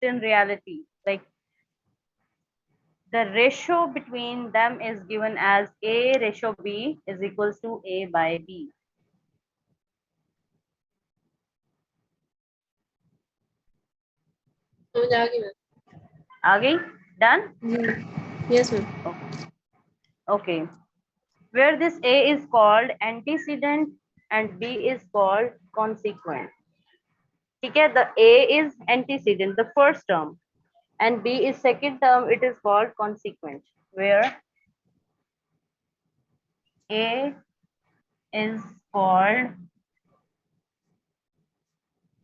in reality. Like the ratio between them is given as A ratio B is equals to A by B. Okay, done? Yes, ma'am. Okay. Where this A is called antecedent and B is called consequent. Okay, the A is antecedent, the first term, and B is second term, it is called consequent. Where A is called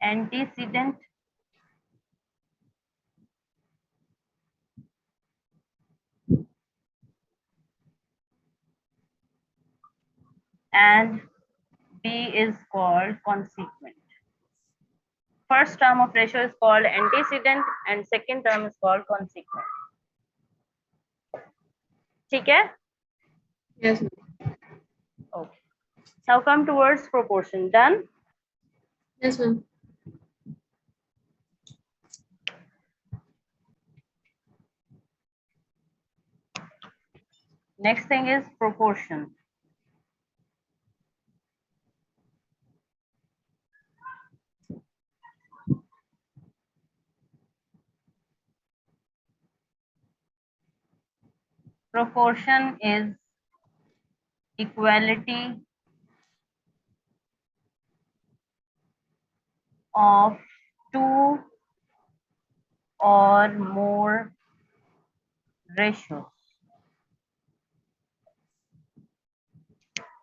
antecedent and B is called consequent. First term of ratio is called antecedent and second term is called consequent. Okay? Yes, ma'am. Okay. Now come towards proportion. Done? Yes, ma'am. Next thing is proportion. Proportion is equality of two or more ratios.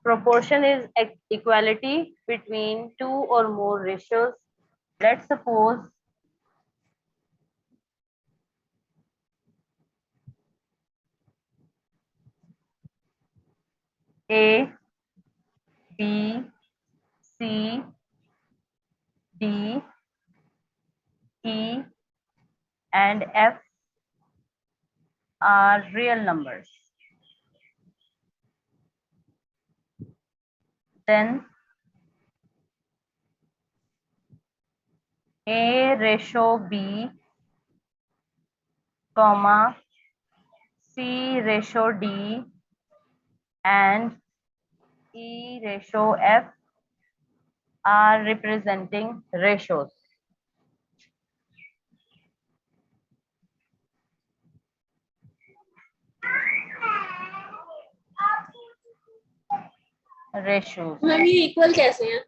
Proportion is equality between two or more ratios. Let's suppose A, B, C, D, E, and F are real numbers. Then A ratio B, comma, C ratio D, and E ratio F are representing ratios. Ratios. Ma'am ये equal कैसे हैं?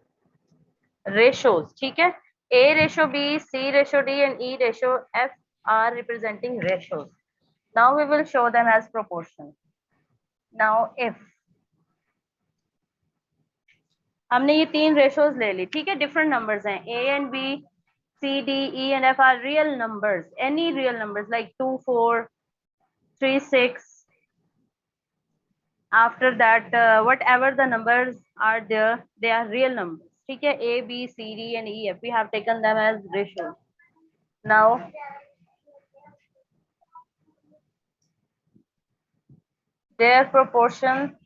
Ratios, ठीक है? A ratio B, C ratio D, and E ratio F are representing ratios. Now we will show them as proportion. Now if हमने ये तीन ratios ले ली, ठीक है? Different numbers हैं. A and B, C, D, E, and F are real numbers. Any real numbers like 2, 4, 3, 6. After that, whatever the numbers are there, they are real numbers. ठीक है? A, B, C, D, and E, F. We have taken them as ratios. Now, their proportion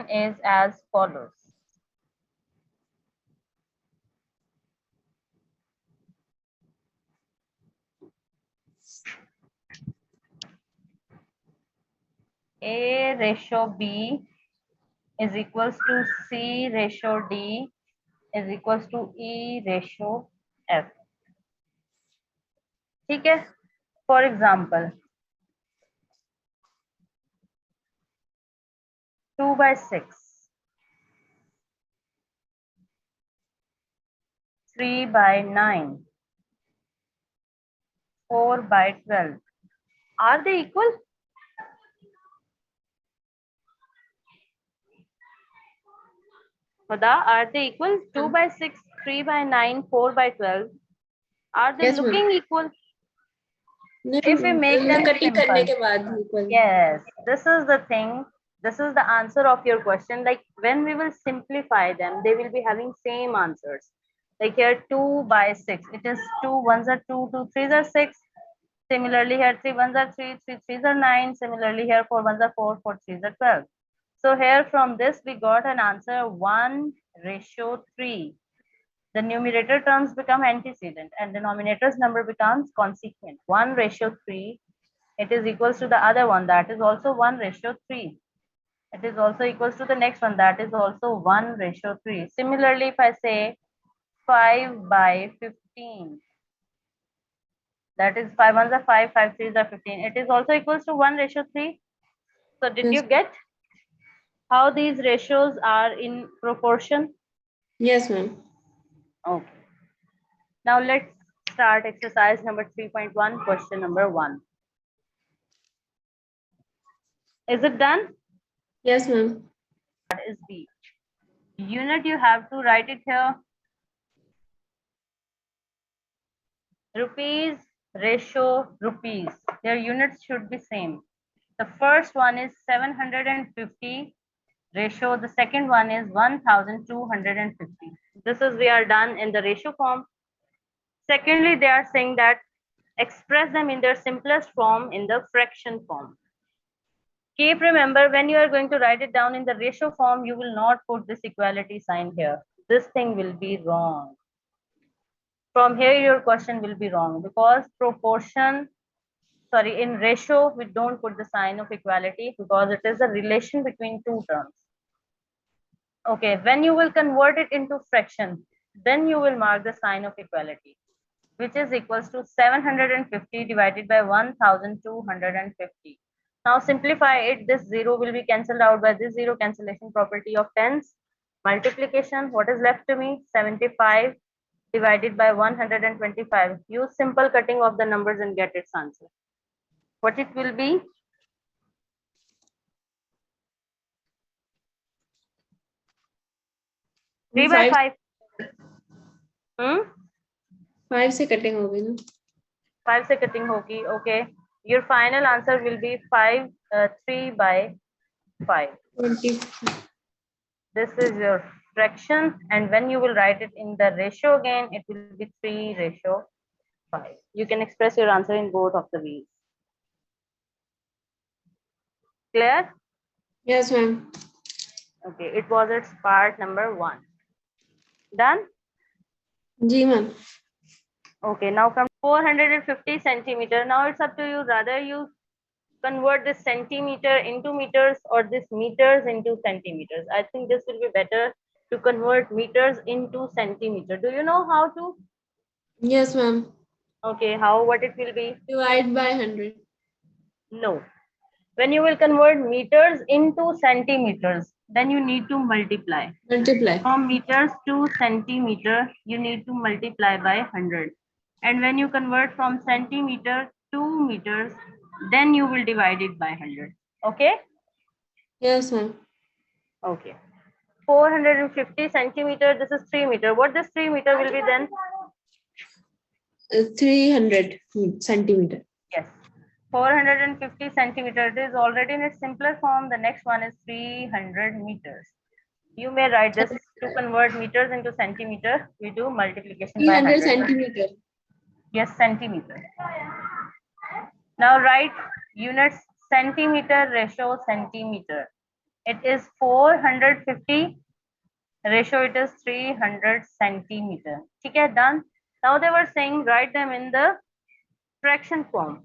is as follows. A ratio B is equals to C ratio D is equals to E ratio F. ठीक है? For example, 2 by 6, 3 by 9, 4 by 12. Are they equal? Huda, are they equal? 2 by 6, 3 by 9, 4 by 12. Are they Yes, looking ma'am. equal? No, If we make them cutting करने simple. के बाद equal. Yes, this is the thing. This is the answer of your question. Like when we will simplify them, they will be having same answers. Like here 2 by 6. It is 2 ones are 2, 2 threes are 6. Similarly here 3 ones are 3, 3 threes are 9. Similarly here 4 ones are 4, 4 threes are 12. So here from this we got an answer 1:3. The numerator terms become antecedent and denominator's number becomes consequent. 1:3. It is equals to the other one, that is also 1:3. It is also equals to the next one, that is also 1:3. Similarly, if I say 5/15, that is 5 ones are 5, 5 threes are 15. It is also equals to 1:3. So did you Yes. get how these ratios are in proportion? Yes, ma'am. Okay. Now let's start exercise number 3.1, question number 1. Is it done? Yes, ma'am. That is B. Unit you have to write it here. Rupees, ratio, rupees. Their units should be same. The first one is 750 ratio. The second one is 1250. This is we are done in the ratio form. Secondly, they are saying that express them in their simplest form in the fraction form. Keep remember, when you are going to write it down in the ratio form, you will not put this equality sign here. This thing will be wrong. From here, your question will be wrong because in ratio, we don't put the sign of equality because it is a relation between two terms. Okay, when you will convert it into fraction, then you will mark the sign of equality, which is equals to 750 divided by 1250. Now simplify it. This 0 will be cancelled out by this 0, cancellation property of tens. Multiplication, what is left to me? 75 divided by 125. Use simple cutting of the numbers and get its answer. What it will be? 3 by 5 5. 5 से cutting होगी ना 5 से cutting होगी. Okay. Your final answer will be 3 by 5. 20 This is your fraction, and when you will write it in the ratio again, it will be 3:5. You can express your answer in both of the ways. Clear? yes ma'am Okay, it was its part number 1. Done? जी ma'am Okay, now come 450 centimeter. Now it's up to you, rather you convert this centimeter into meters or this meters into centimeters. I think this will be better to convert meters into centimeter. Do you know how to? yes ma'am Okay, how, what it will be? divide by 100 No. When you will convert meters into centimeters, then you need to multiply. multiply From meters to centimeter, you need to multiply by 100. And when you convert from centimeter to meters, then you will divide it by 100. Okay? yes ma'am Okay. 450 centimeter, this is 3 meter. What this 3 meter will be then? 300 centimeter Yes. 450 centimeter. It is already in its simpler form. The next one is 300 meters. You may write this to convert meters into centimeter. We do multiplication by 300 100. centimeter Yes, centimeter. Now write units centimeter ratio centimeter. It is 450 ratio. It is 300 centimeter. Okay, done. Now they were saying write them in the fraction form.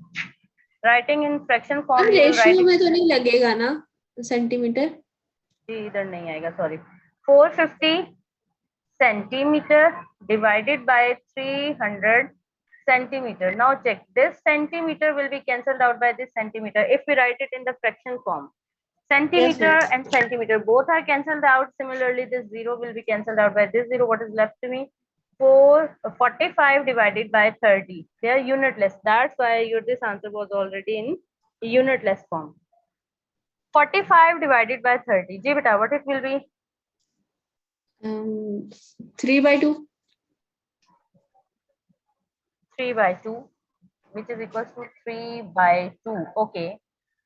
Writing in fraction form, you will write ratio it. में तो नहीं लगेगा ना centimetre जी इधर नहीं आएगा, sorry. 450 centimeter divided by 300 centimeter. Now check, this centimeter will be cancelled out by this centimeter if we write it in the fraction form. Centimeter yes, and centimeter both are cancelled out. Similarly, this 0 will be cancelled out by this 0. What is left to me? 45 divided by 30. They are unitless. That's why your this answer was already in unitless form. 45 divided by 30. Ji beta, what it will be? 3 by 2 3 by 2, which is equals to 3 by 2. Okay.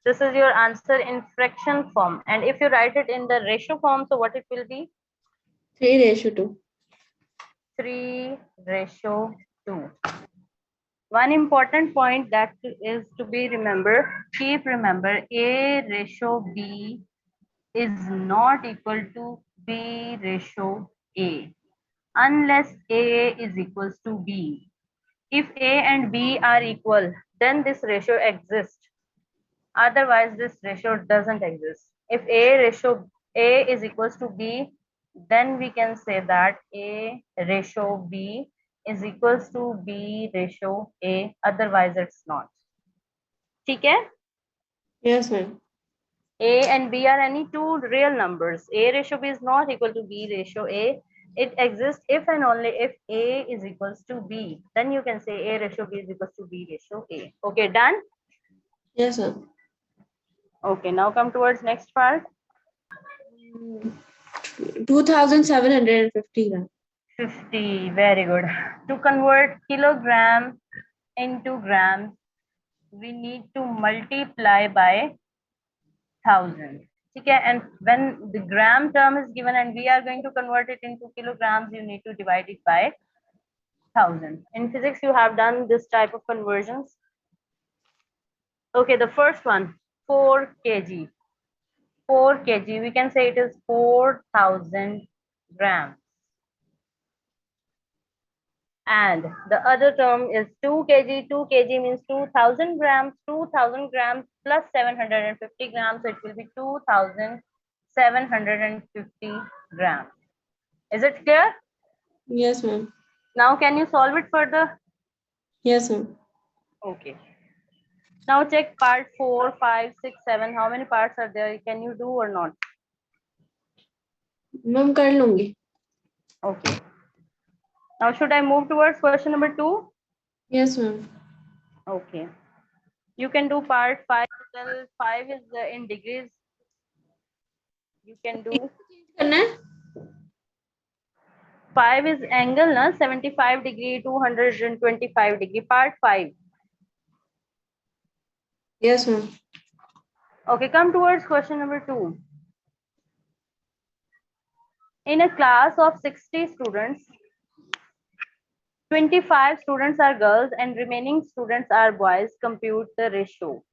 This is your answer in fraction form. And if you write it in the ratio form, so what it will be? 3:2 3:2. One important point that is to be remembered, keep remember A ratio B is not equal to B ratio A unless A is equals to B. If A and B are equal, then this ratio exists. Otherwise, this ratio doesn't exist. If A is equals to B, then we can say that A ratio B is equals to B ratio A. Otherwise, it's not. ठीक है? Yes, ma'am. A and B are any two real numbers. A ratio B is not equal to B ratio A. It exists if and only if A is equals to B. Then you can say A ratio B is equals to B ratio A. Okay, done? Yes, ma'am. Okay, now come towards next part. 2,750 gram. 50, very good. To convert kilogram into grams, we need to multiply by 1000. Okay, and when the gram term is given and we are going to convert it into kilograms, you need to divide it by 1000. In physics, you have done this type of conversions. Okay, the first one, 4 kg. 4 kg, we can say it is 4000 grams. And the other term is 2 kg. 2 kg means 2000 grams. 2000 grams plus 750 grams. So it will be 2750 grams. Is it clear? Yes, ma'am. Now can you solve it further? Yes, ma'am. Okay. Now check part 4, 5, 6, 7. How many parts are there? Can you do or not? Ma'am, कर लूंगी. Okay. Now should I move towards question number 2? Yes, ma'am. Okay. You can do part 5 till 5 is in degrees. You can do करना है? 5 is angle na 75 degree 225 degree part 5. Yes, ma'am. Okay, come towards question number 2. In a class of 60 students, 25 students are girls and remaining students are boys. Compute the ratio.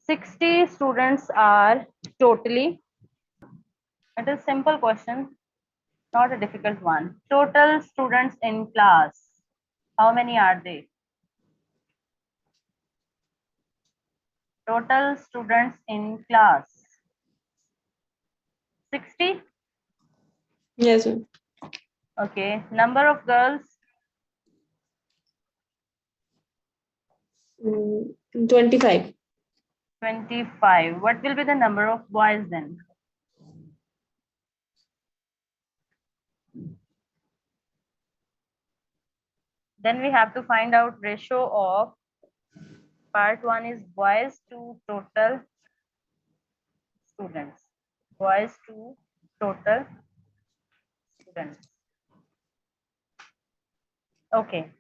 60 students are totally. It is simple question, not a difficult one. Total students in class. How many are they? Total students in class. 60. Yes, ma'am. Okay. Number of girls. 25. 25. What will be the number of boys then? Then we have to find out ratio of part 1 is boys to total students. Boys to total students. Okay.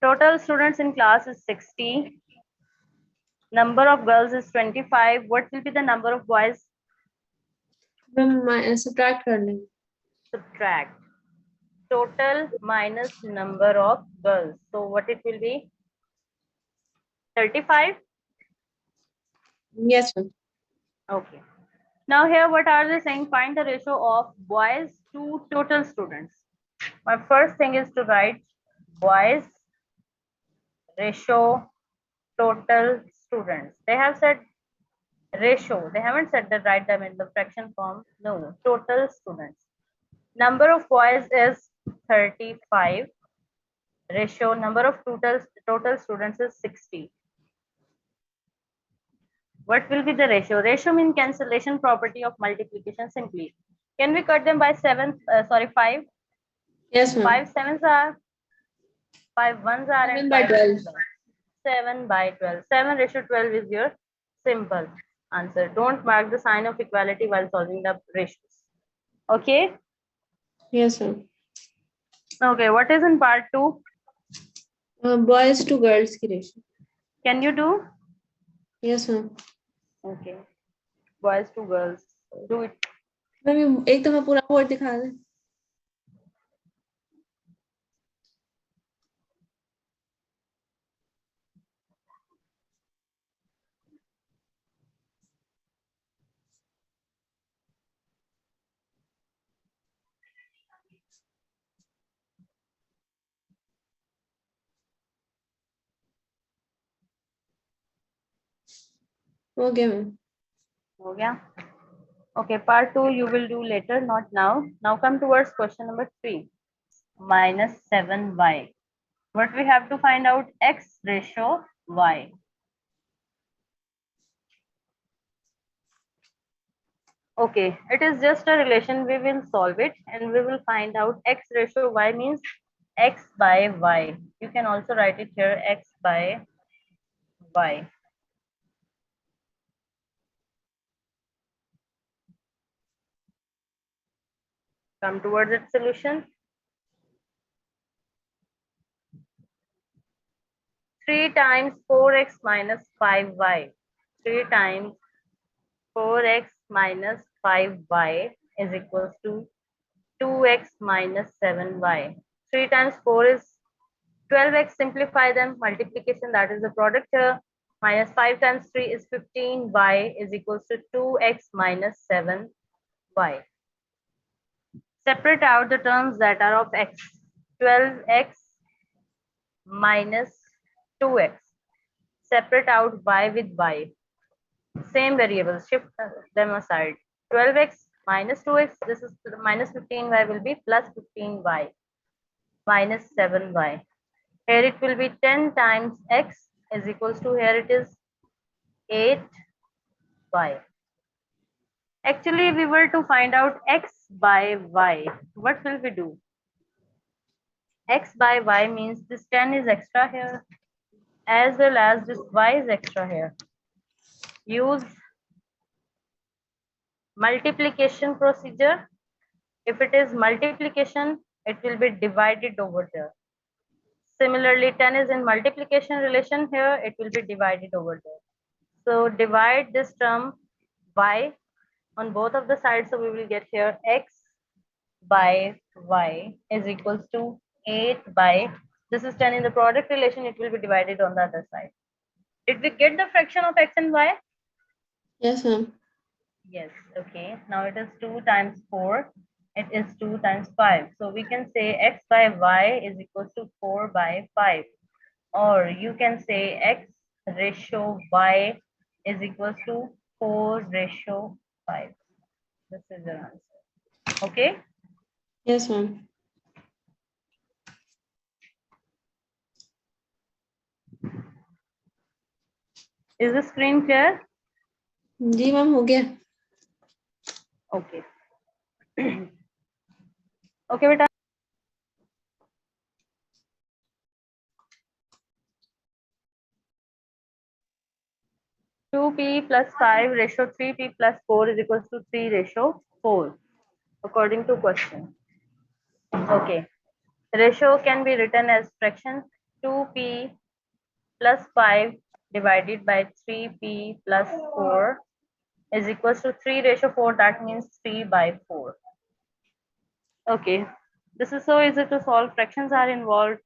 Total students in class is 60. Number of girls is 25. What will be the number of boys? Ma'am subtract कर लेंगे. Subtract. Total minus number of girls. So what it will be? 35. Yes, ma'am. Okay. Now here what are they saying? Find the ratio of boys to total students. My first thing is to write boys ratio total students. They have said ratio. They haven't said that write them in the fraction form. No, total students. Number of boys is 35. Ratio number of total students is 60. What will be the ratio? Ratio means cancellation property of multiplication simply. Can we cut them by 5? Yes, ma'am. 5 sevens are 5 ones are 7 and by 5 12. 7 by 12. 7 ratio 12 is your simple answer. Don't mark the sign of equality while solving the ratios. Okay. Yes, ma'am. Okay. What is in part 2? Boys to girls की ratio. Can you do? Yes, ma'am. Okay. Boys to girls. Do it. Ma'am एक दफा पूरा board दिखा दे. हो गया ma'am. हो गया. Okay, part 2 you will do later, not now. Now come towards question number 3. Minus 7y. What we have to find out? X ratio y. Okay, it is just a relation. We will solve it and we will find out x ratio y means x by y. You can also write it here, x by y. Come towards its solution. 3 times 4x minus 5y. 3 times 4x minus 5y is equals to 2x minus 7y. 3 times 4 is 12x. Simplify them. Multiplication, that is the product here. Minus 5 times 3 is 15y is equals to 2x minus 7y. Separate out the terms that are of x. 12x minus 2x. Separate out y with y. Same variables, shift them aside. 12x minus 2x, this is minus 15y will be plus 15y minus 7y. Here it will be 10 times x is equals to, here it is 8y. Actually, we were to find out x by y. What will we do? X by y means this 10 is extra here as well as this y is extra here. Use multiplication procedure. If it is multiplication, it will be divided over there. Similarly, 10 is in multiplication relation here, it will be divided over there. So divide this term y on both of the sides. So we will get here x by y is equals to 8 by, this is 10 in the product relation, it will be divided on the other side. Did we get the fraction of x and y? Yes ma'am. Yes, okay. Now it is 2 times 4. It is 2 times 5. So we can say x by y is equals to 4 by 5. Or you can say x ratio y is equals to 4 ratio 5. This is your answer. Okay. Yes ma'am. Is the screen clear? जी ma'am हो गया. Okay. Okay, beta. 2p plus 5 ratio 3p plus 4 is equals to 3 ratio 4 according to question. Okay. Ratio can be written as fraction 2p plus 5 divided by 3p plus 4 is equals to 3 ratio 4. That means 3 by 4. Okay. This is so easy to solve. Fractions are involved.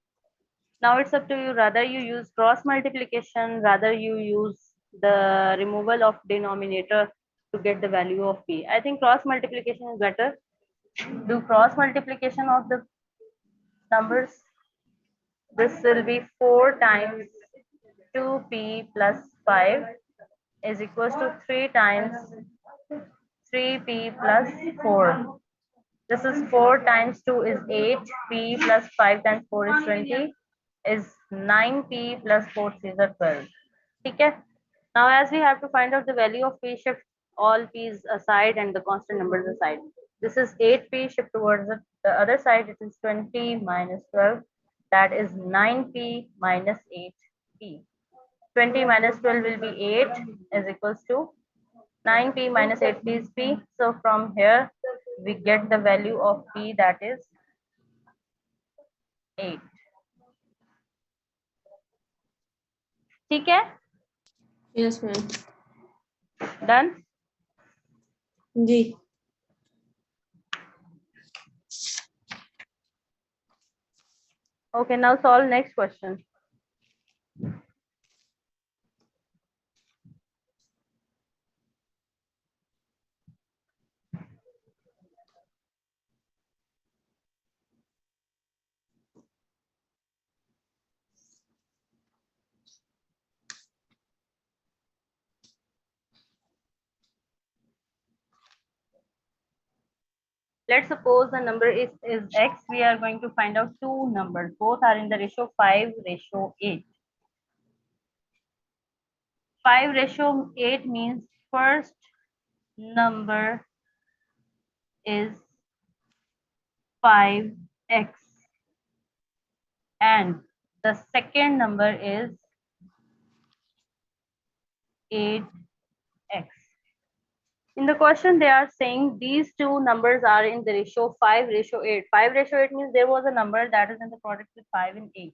Now it's up to you. Rather you use cross multiplication, rather you use the removal of denominator to get the value of p. I think cross multiplication is better. Do cross multiplication of the numbers. This will be 4 times 2p plus 5 is equals to 3 times 3p plus 4. This is 4 times 2 is 8, p plus 5 times 4 is 20, is 9p plus 4 is 12. Okay. Now as we have to find out the value of p, shift all p's aside and the constant numbers aside. This is 8p, shift towards the other side, it is 20 minus 12, that is 9p minus 8p. 20 minus 12 will be 8 is equals to 9p minus 8p is p. So from here we get the value of p, that is 8. ठीक है? Yes ma'am. Done? Ji. Okay, now solve next question. Let's suppose the number is x. We are going to find out two numbers. Both are in the ratio 5:8. 5:8 means first number is 5x and the second number is 8x. In the question, they are saying these two numbers are in the ratio 5:8. 5:8 means there was a number that is in the product with 5 and 8.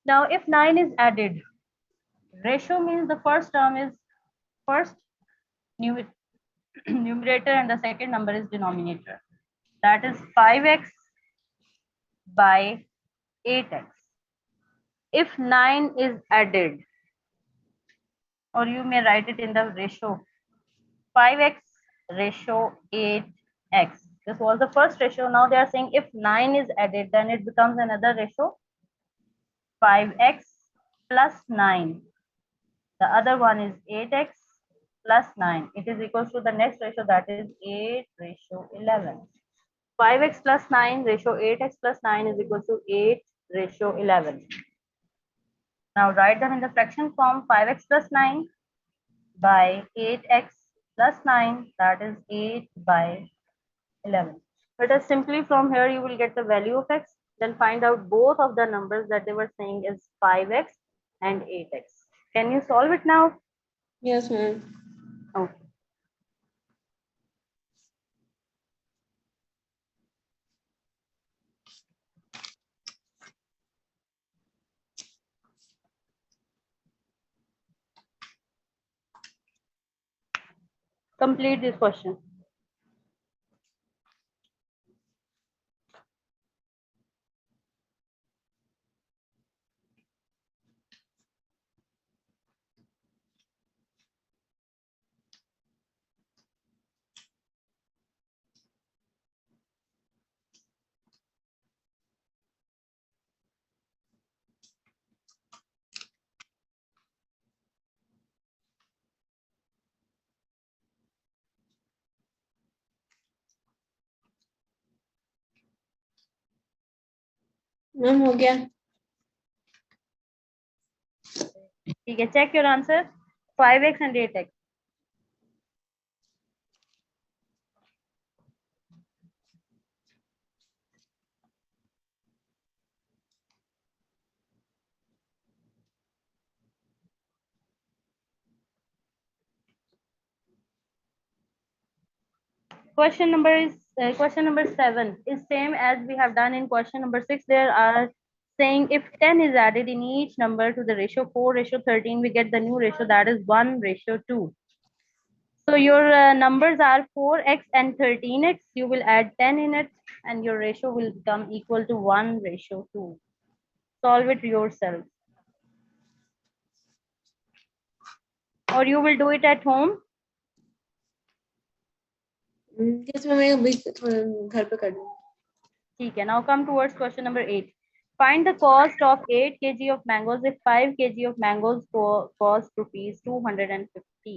Now, if 9 is added, ratio means the first term is first numerator and the second number is denominator. That is 5x by 8x. If 9 is added, or you may write it in the ratio 5x ratio 8x. This was the first ratio. Now they are saying if 9 is added, then it becomes another ratio 5x plus 9. The other one is 8x plus 9. It is equals to the next ratio, that is 8:11. 5x plus 9 ratio 8x plus 9 is equal to 8:11. Now write them in the fraction form. 5x plus 9 by 8x plus 9, that is 8/11. Let us simply from here you will get the value of x, then find out both of the numbers that they were saying is 5x and 8x. Can you solve it now? Yes, ma'am. Okay. Complete this question. Ma'am हो गया. ठीक है, check your answer. 5x and 8x. Question number 7 is same as we have done in question number 6. There are saying if 10 is added in each number to the ratio 4:13, we get the new ratio, that is 1:2. So your numbers are 4x and 13x. You will add 10 in it and your ratio will become equal to 1:2. Solve it yourself. Or you will do it at home. Yes, ma'am. मैं अभी थोड़ा घर पे कर दूँ. ठीक है. Now come towards question number 8. Find the cost of 8 kg of mangoes if 5 kg of mangoes cost rupees 250.